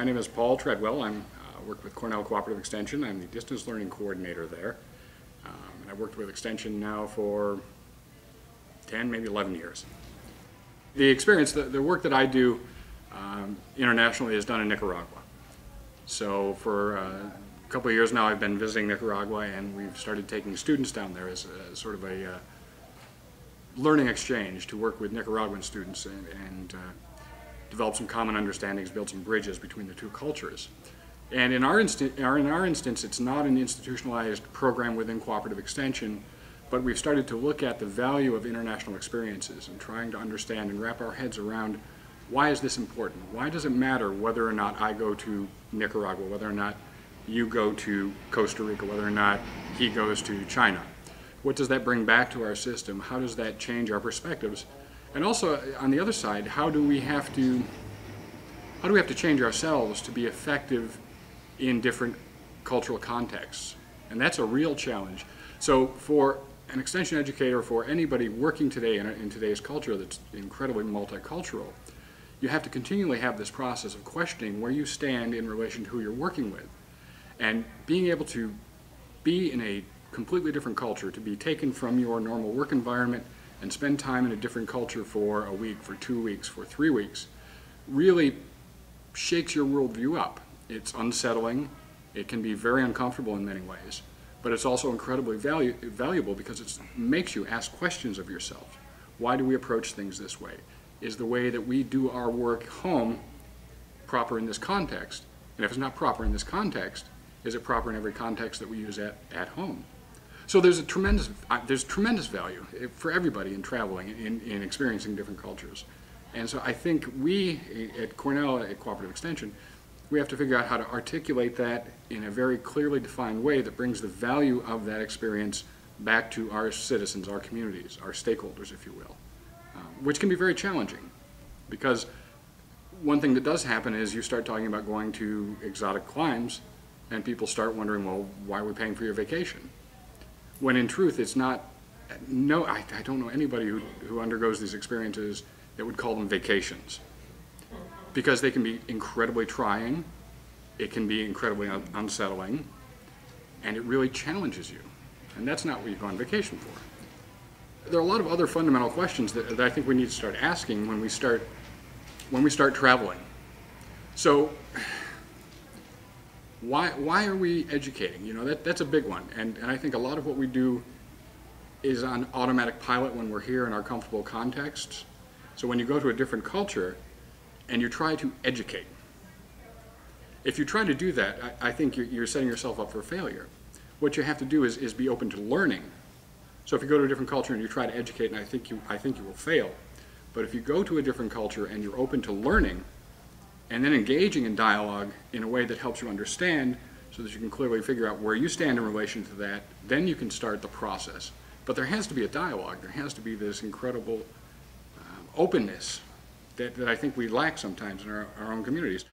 My name is Paul Treadwell. I work with Cornell Cooperative Extension. I'm the distance learning coordinator there. And I've worked with Extension now for 10, maybe 11 years. The experience, the work that I do internationally is done in Nicaragua. So for a couple of years now I've been visiting Nicaragua, and we've started taking students down there as sort of a learning exchange to work with Nicaraguan students and develop some common understandings, build some bridges between the two cultures. And in our instance, it's not an institutionalized program within Cooperative Extension, but we've started to look at the value of international experiences and trying to understand and wrap our heads around, why is this important? Why does it matter whether or not I go to Nicaragua, whether or not you go to Costa Rica, whether or not he goes to China? What does that bring back to our system? How does that change our perspectives? And also, on the other side, how do we have to change ourselves to be effective in different cultural contexts? And that's a real challenge. So for an extension educator, for anybody working today in today's culture that's incredibly multicultural, you have to continually have this process of questioning where you stand in relation to who you're working with. And being able to be in a completely different culture, to be taken from your normal work environment and spend time in a different culture for a week, for 2 weeks, for 3 weeks, really shakes your worldview up. It's unsettling, it can be very uncomfortable in many ways, but it's also incredibly valuable because it makes you ask questions of yourself. Why do we approach things this way? Is the way that we do our work home proper in this context? And if it's not proper in this context, is it proper in every context that we use at home? So there's tremendous value for everybody in traveling, in experiencing different cultures. And so I think we at Cornell, at Cooperative Extension, we have to figure out how to articulate that in a very clearly defined way that brings the value of that experience back to our citizens, our communities, our stakeholders, if you will, which can be very challenging, because one thing that does happen is you start talking about going to exotic climes and people start wondering, well, why are we paying for your vacation? When in truth, it's not, no, I don't know anybody who undergoes these experiences that would call them vacations, because they can be incredibly trying, it can be incredibly unsettling, and it really challenges you. And that's not what you go on vacation for. There are a lot of other fundamental questions that I think we need to start asking when we start traveling. So, why are we educating? You know, that's a big one. And I think a lot of what we do is on automatic pilot when we're here in our comfortable contexts. So when you go to a different culture and you try to educate, if you try to do that, I think you're setting yourself up for failure. What you have to do is be open to learning. So if you go to a different culture and you try to educate, and I think you will fail. But if you go to a different culture and you're open to learning, and then engaging in dialogue in a way that helps you understand so that you can clearly figure out where you stand in relation to that, then you can start the process. But there has to be a dialogue. There has to be this incredible openness that I think we lack sometimes in our own communities.